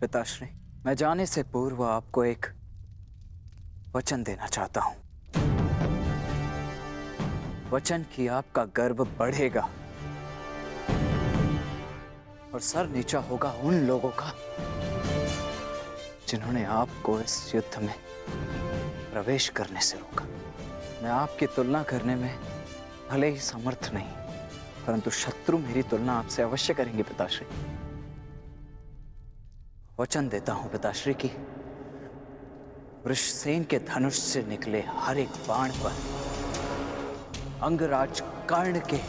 पिताश्री, मैं जाने से पूर्व आपको एक वचन देना चाहता हूं। वचन कि आपका गर्व बढ़ेगा और सर नीचा होगा उन लोगों का जिन्होंने आपको इस युद्ध में प्रवेश करने से रोका। मैं आपकी तुलना करने में भले ही समर्थ नहीं, परंतु शत्रु मेरी तुलना आपसे अवश्य करेंगे पिताश्री। वचन देता हूं पिताश्री की वृषसेन के धनुष से निकले हर एक बाण पर अंगराज कर्ण के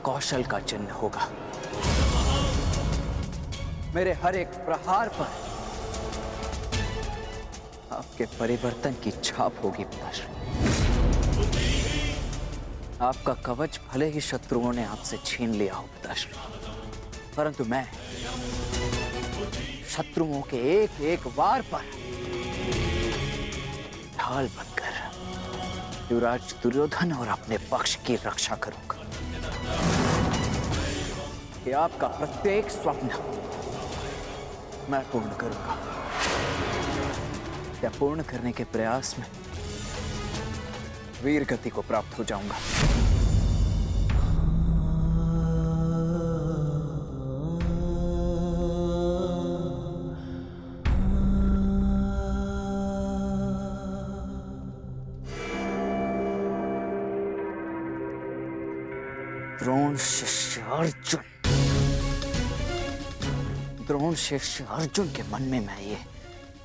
कौशल का चिन्ह होगा। मेरे हर एक प्रहार पर आपके परिवर्तन की छाप होगी पिताश्री। आपका कवच भले ही शत्रुओं ने आपसे छीन लिया हो पिताश्री, परंतु मैं शत्रुओं के एक एक वार पर ढाल बनकर युवराज दुर्योधन और अपने पक्ष की रक्षा करूंगा कि आपका प्रत्येक स्वप्न मैं पूर्ण करूंगा। या पूर्ण करने के प्रयास में वीर गति को प्राप्त हो जाऊंगा। द्रोण शिष्य अर्जुन, द्रोण शिष्य अर्जुन के मन में मैं ये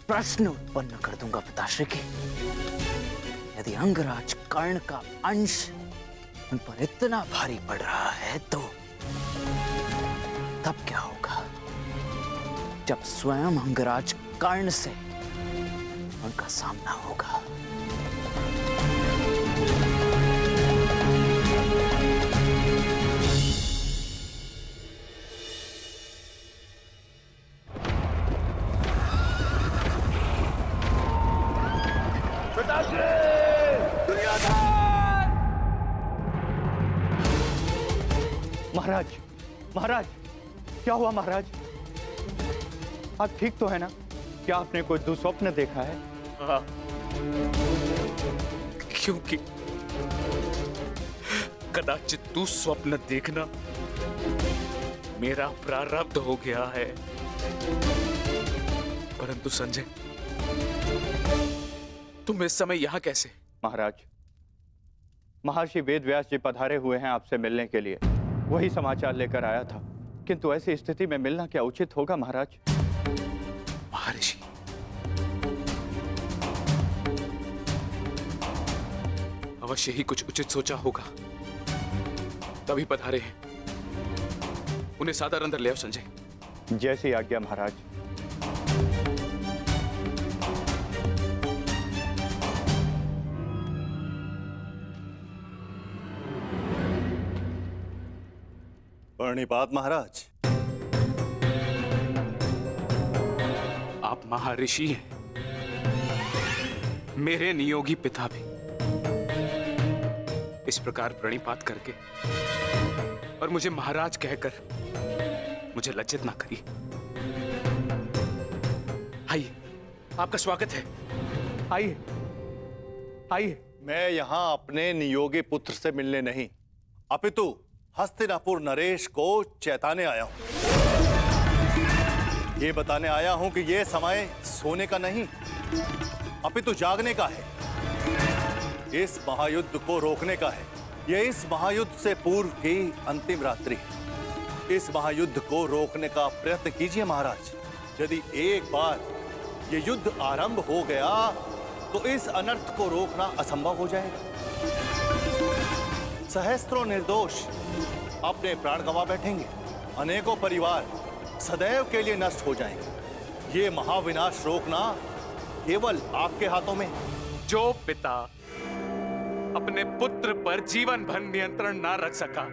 प्रश्न उत्पन्न कर दूंगा पिताश्री की, यदि अंगराज कर्ण का अंश उन पर इतना भारी पड़ रहा है तो तब क्या होगा जब स्वयं अंगराज कर्ण से उनका सामना होगा। महाराज, महाराज, क्या हुआ महाराज? आप ठीक तो है ना? क्या आपने कोई दुस्वप्न देखा है? हाँ, क्योंकि कदाचित दुस्वप्न देखना मेरा प्रारब्ध हो गया है। परंतु संजय, तुम इस समय यहां कैसे? महाराज, महर्षि वेदव्यास जी पधारे हुए हैं आपसे मिलने के लिए। वही समाचार लेकर आया था, किंतु ऐसी स्थिति में मिलना क्या उचित होगा महाराज? महर्षि, अवश्य ही कुछ उचित सोचा होगा, तभी पधारे हैं। उन्हें सादर अंदर ले आओ संजय। जैसी आज्ञा महाराज। प्रणिपात महाराज। आप महर्षि हैं, मेरे नियोगी पिता भी। इस प्रकार प्रणिपात करके और मुझे महाराज कहकर मुझे लज्जित ना करिए। आइए, आपका स्वागत है। आइए, आइए। मैं यहां अपने नियोगी पुत्र से मिलने नहीं, अपितु हस्तिनापुर नरेश को चेताने आया हूं। ये बताने आया हूं कि ये समय सोने का नहीं, अपितु जागने का है। इस महायुद्ध को रोकने का है। यह इस महायुद्ध से पूर्व की अंतिम रात्रि है। इस महायुद्ध को रोकने का प्रयत्न कीजिए महाराज। यदि एक बार ये युद्ध आरंभ हो गया तो इस अनर्थ को रोकना असंभव हो जाएगा। सहस्त्रों निर्दोष अपने प्राण गंवा बैठेंगे, अनेकों परिवार सदैव के लिए नष्ट हो जाएंगे। ये महाविनाश रोकना केवल आपके हाथों में। जो पिता अपने पुत्र पर जीवन भर नियंत्रण ना रख सका,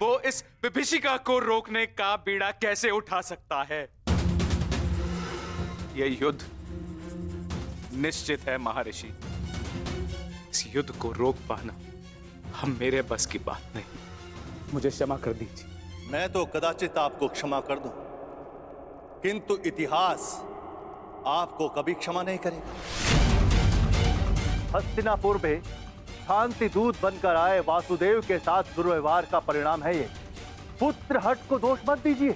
वो इस विभीषिका को रोकने का बीड़ा कैसे उठा सकता है? यह युद्ध निश्चित है महर्षि। इस युद्ध को रोक पाना हम मेरे बस की बात नहीं। मुझे क्षमा कर दीजिए। मैं तो कदाचित आपको क्षमा कर दूं, किंतु इतिहास आपको कभी क्षमा नहीं करेगा। हस्तिनापुर में शांति दूत बनकर आए वासुदेव के साथ दुर्व्यवहार का परिणाम है ये। पुत्रहट को दोष मत दीजिए।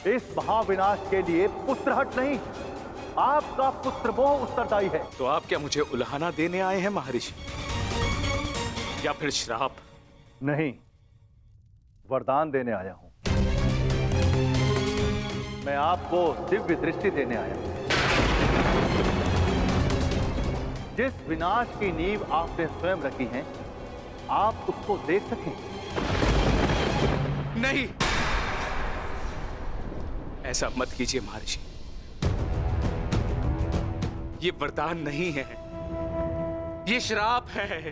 इस महाविनाश के लिए पुत्रहट नहीं, आपका पुत्रमोह उत्तरदायी है। तो आप क्या मुझे उल्हाना देने आए हैं महर्षि, या फिर श्राप? नहीं, वरदान देने आया हूं। मैं आपको दिव्य दृष्टि देने आया हूं। जिस विनाश की नींव आपने स्वयं रखी है, आप उसको देख सकें। नहीं, ऐसा मत कीजिए महर्षि। ये वरदान नहीं है, ये श्राप है।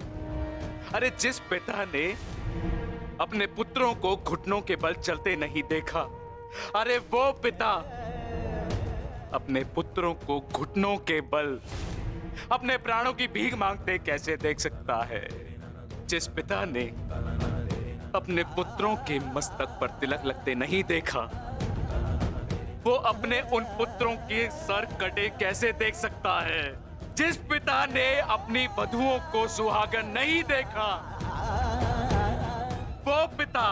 अरे जिस पिता ने अपने पुत्रों को घुटनों के बल चलते नहीं देखा, अरे वो पिता अपने पुत्रों को घुटनों के बल अपने प्राणों की भीख मांगते कैसे देख सकता है? जिस पिता ने अपने पुत्रों के मस्तक पर तिलक लगते नहीं देखा, वो अपने उन पुत्रों के सर कटे कैसे देख सकता है? जिस पिता ने अपनी वधुओं को सुहागन नहीं देखा, वो पिता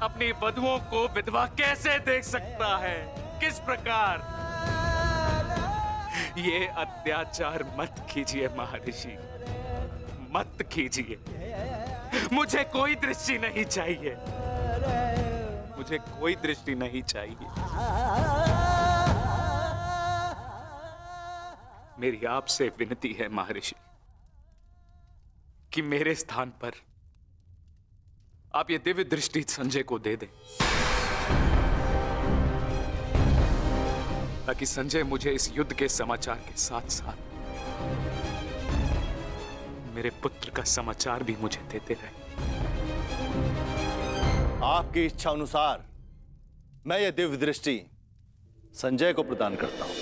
अपनी वधुओं को विधवा कैसे देख सकता है? किस प्रकार? ये अत्याचार मत कीजिए महर्षि, मत कीजिए। मुझे कोई दृष्टि नहीं चाहिए, मुझे कोई दृष्टि नहीं चाहिए। मेरी आपसे विनती है महर्षि कि मेरे स्थान पर आप ये दिव्य दृष्टि संजय को दे दें, ताकि संजय मुझे इस युद्ध के समाचार के साथ साथ मेरे पुत्र का समाचार भी मुझे देते रहे। आपकी इच्छा अनुसार मैं ये दिव्य दृष्टि संजय को प्रदान करता हूं।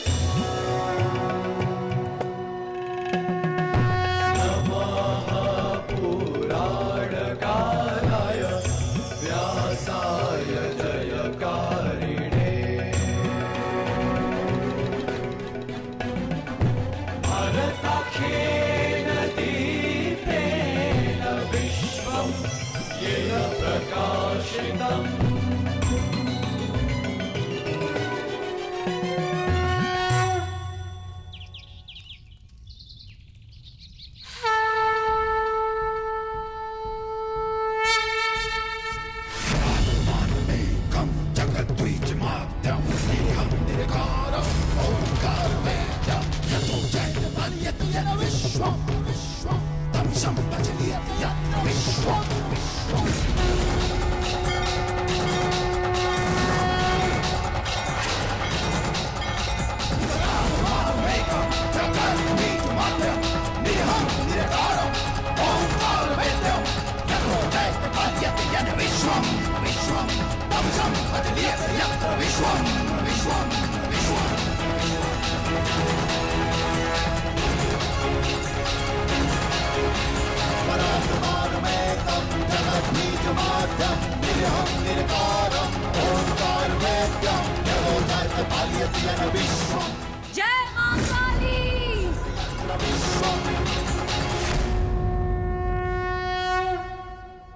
जय मां काली।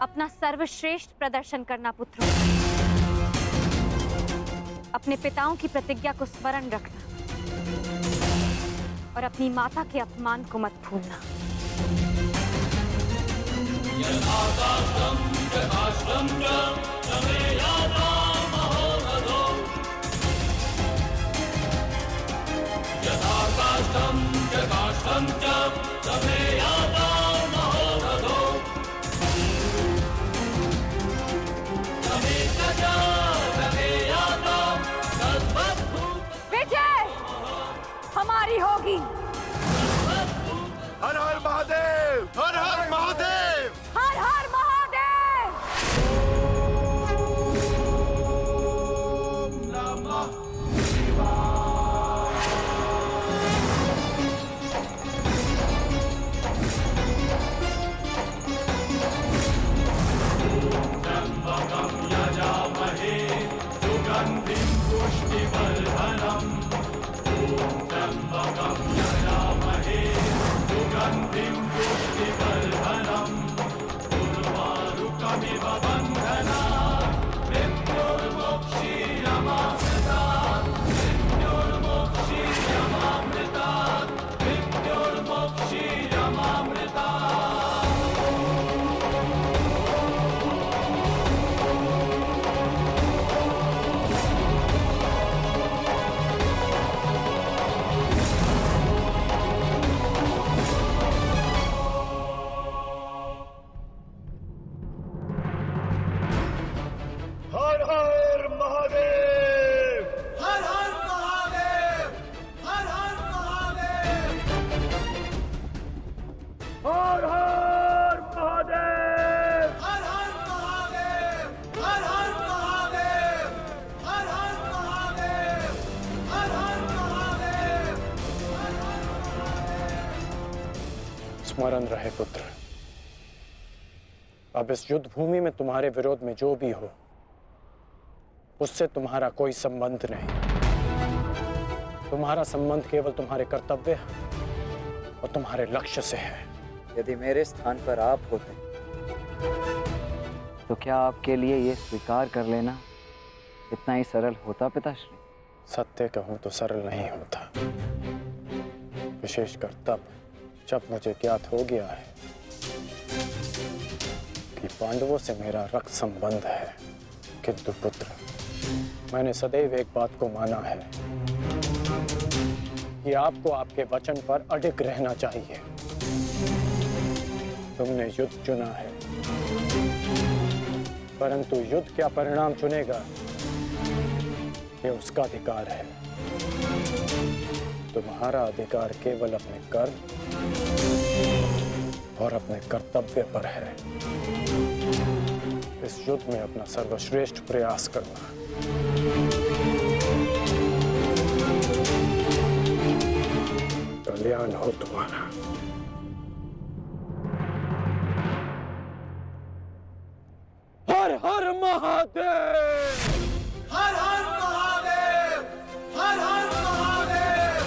अपना सर्वश्रेष्ठ प्रदर्शन करना पुत्रों। अपने पिताओं की प्रतिज्ञा को स्मरण रखना और अपनी माता के अपमान को मत भूलना। विजय हमारी होगी। हर हर महादेव, हर हर महादेव, हर हर महादेव। हर हर महादेव, हर हर महादेव, हर हर महादेव, हर हर महादेव, हर हर महादेव, हर हर महादेव, हर हर महादेव, हर हर महादेव। स्मरण रहे पुत्र, अब इस युद्ध भूमि में तुम्हारे विरोध में जो भी हो उससे तुम्हारा कोई संबंध नहीं। तुम्हारा संबंध केवल तुम्हारे कर्तव्य और तुम्हारे लक्ष्य से है। यदि मेरे स्थान पर आप होते तो क्या आपके लिए ये स्वीकार कर लेना इतना ही सरल होता पिताश्री? सत्य कहूं तो सरल नहीं होता, विशेषकर तब जब मुझे ज्ञात हो गया है कि पांडवों से मेरा रक्त संबंध है। किंतु पुत्र, मैंने सदैव एक बात को माना है कि आपको आपके वचन पर अडिग रहना चाहिए। तुमने युद्ध चुना है, परंतु युद्ध क्या परिणाम चुनेगा ये उसका अधिकार है। तुम्हारा अधिकार केवल अपने कर्म और अपने कर्तव्य पर है। इस युद्ध में अपना सर्वश्रेष्ठ प्रयास करना। कल्याण हो तुम्हारा। हर हर महादेव, हर हर महादेव, हर हर महादेव।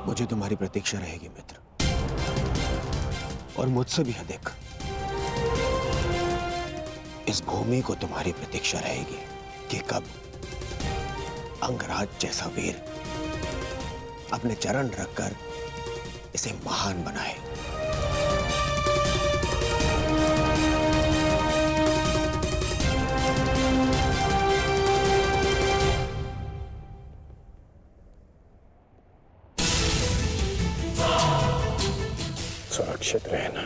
मुझे तुम्हारी प्रतीक्षा रहेगी मित्र, और मुझसे भी अधिक इस भूमि को तुम्हारी प्रतीक्षा रहेगी कि कब अंगराज जैसा वीर अपने चरण रखकर इसे महान बनाए। सुरक्षित रहना।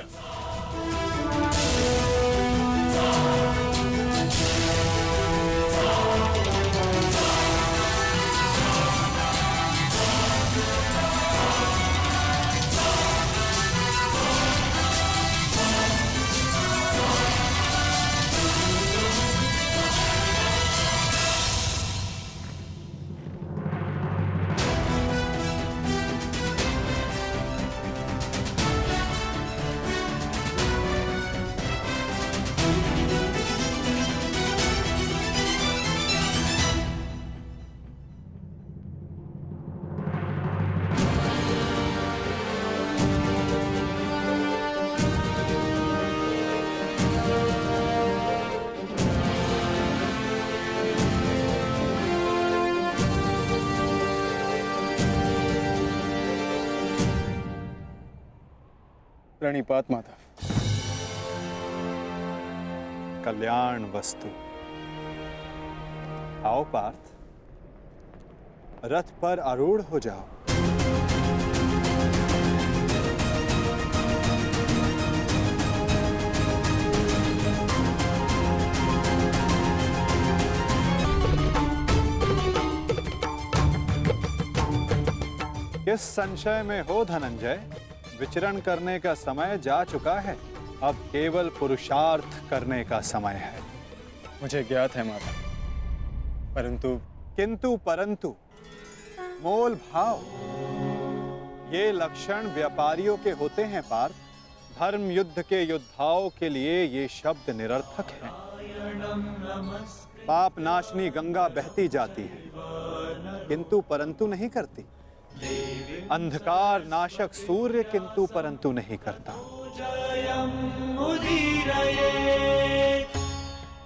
प्रणिपात माता। कल्याण वस्तु। आओ पार्थ, रथ पर आरूढ़ हो जाओ। किस संशय में हो धनंजय? विचरण करने का समय जा चुका है, अब केवल पुरुषार्थ करने का समय है। मुझे ज्ञात है माता, किंतु परंतु मोल भाव, ये लक्षण व्यापारियों के होते हैं पार्थ। धर्म युद्ध के योद्धाओं के लिए ये शब्द निरर्थक हैं। पाप नाशनी गंगा बहती जाती है, किंतु परंतु नहीं करती। अंधकार नाशक सूर्य किंतु परंतु नहीं करता।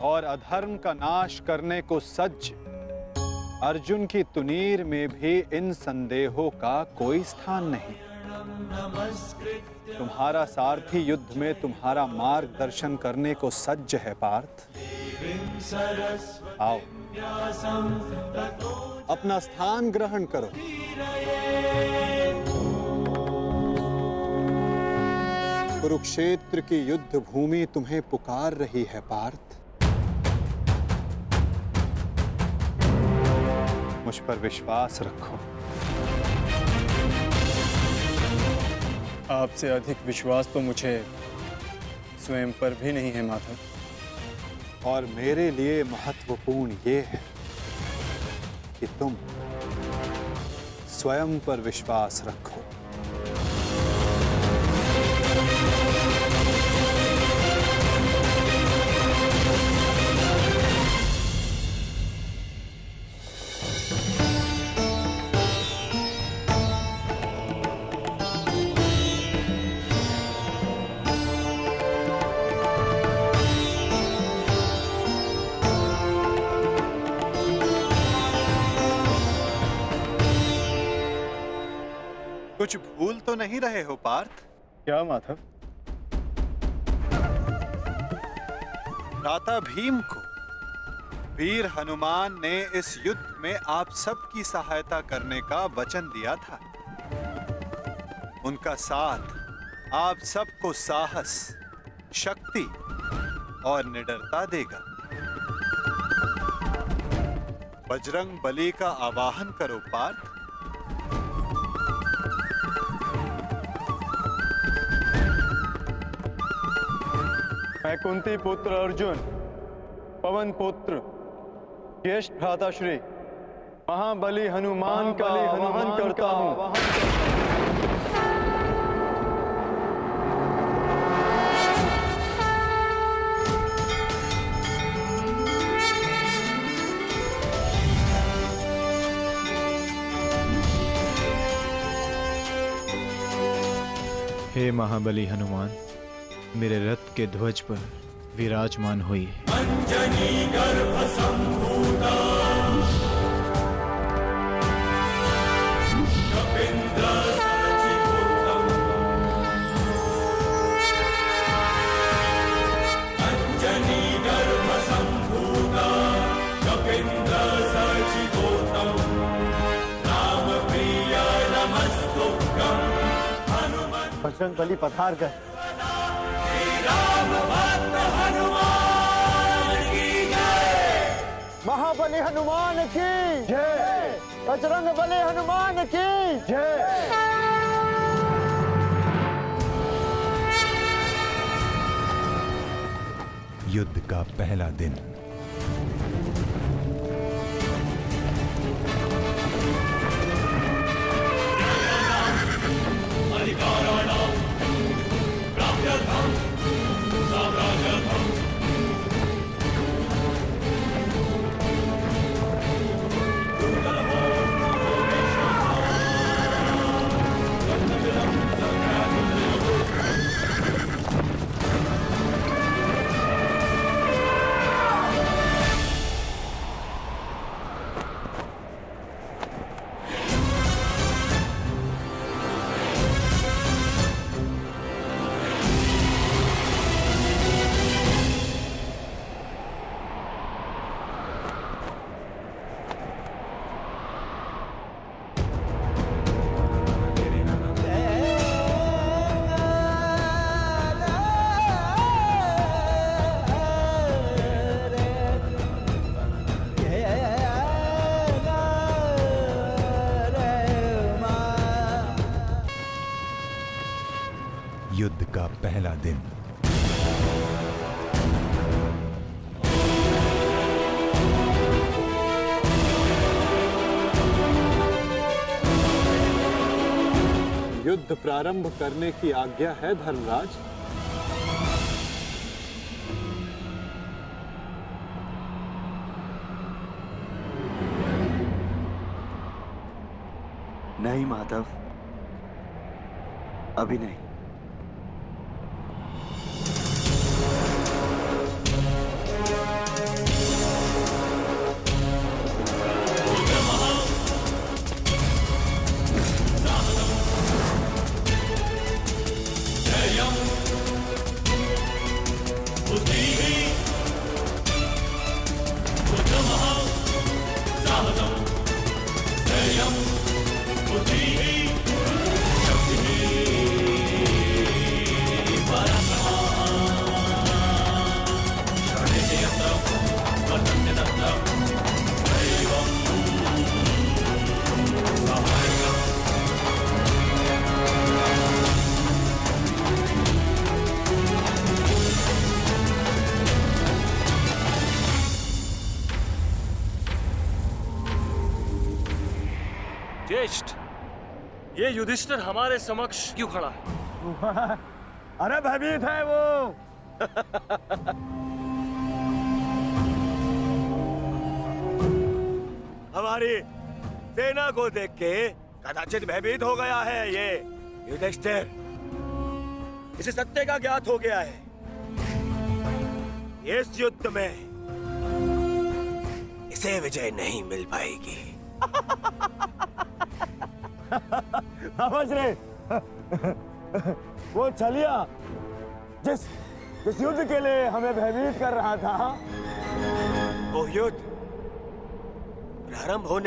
और अधर्म का नाश करने को सज्ज अर्जुन की तुनीर में भी इन संदेहों का कोई स्थान नहीं। तुम्हारा सारथी युद्ध में तुम्हारा मार्गदर्शन करने को सज्ज है पार्थ। आओ, अपना स्थान ग्रहण करो। कुरुक्षेत्र की युद्ध भूमि तुम्हें पुकार रही है पार्थ। मुझ पर विश्वास रखो। आपसे अधिक विश्वास तो मुझे स्वयं पर भी नहीं है माधव। और मेरे लिए महत्वपूर्ण ये है कि तुम स्वयं पर विश्वास रखो। कुछ भूल तो नहीं रहे हो पार्थ? क्या माधव? भ्राता भीम को वीर हनुमान ने इस युद्ध में आप सबकी सहायता करने का वचन दिया था। उनका साथ आप सबको साहस, शक्ति और निडरता देगा। बजरंग बली का आवाहन करो पार्थ। मैं कुंती पुत्र अर्जुन, पवन पुत्र, ज्येष्ठ भ्राताश्री महाबली हनुमान का आवाहन करता हूं। हे महाबली हनुमान, मेरे रथ के ध्वज पर विराजमान होइए। अंजनी गर्भ संभूता कपिंद्र सचिवोत्तम। अंजनी गर्भ संभूता कपिंद्र सचिवोत्तम। राम प्रिय नमस्तुभ्यं। बजरंग बली पधार गए। महाबली हनुमान की जय। बजरंग बली हनुमान की जय। युद्ध का पहला दिन। युद्ध का पहला दिन। युद्ध प्रारंभ करने की आज्ञा है धर्मराज। नहीं माधव, अभी नहीं। ज्येष्ठ, ये युधिष्ठिर हमारे समक्ष क्यों खड़ा है? अरे भयभीत है वो। हमारी सेना को देख के कदाचित भयभीत हो गया है ये युधिष्ठिर। इसे सत्य का ज्ञात हो गया है। इस युद्ध में इसे विजय नहीं मिल पाएगी। समझ रहे? वो छलिया जिस युद्ध के लिए हमें भयभीत कर रहा था, वो युद्ध प्रारंभ होने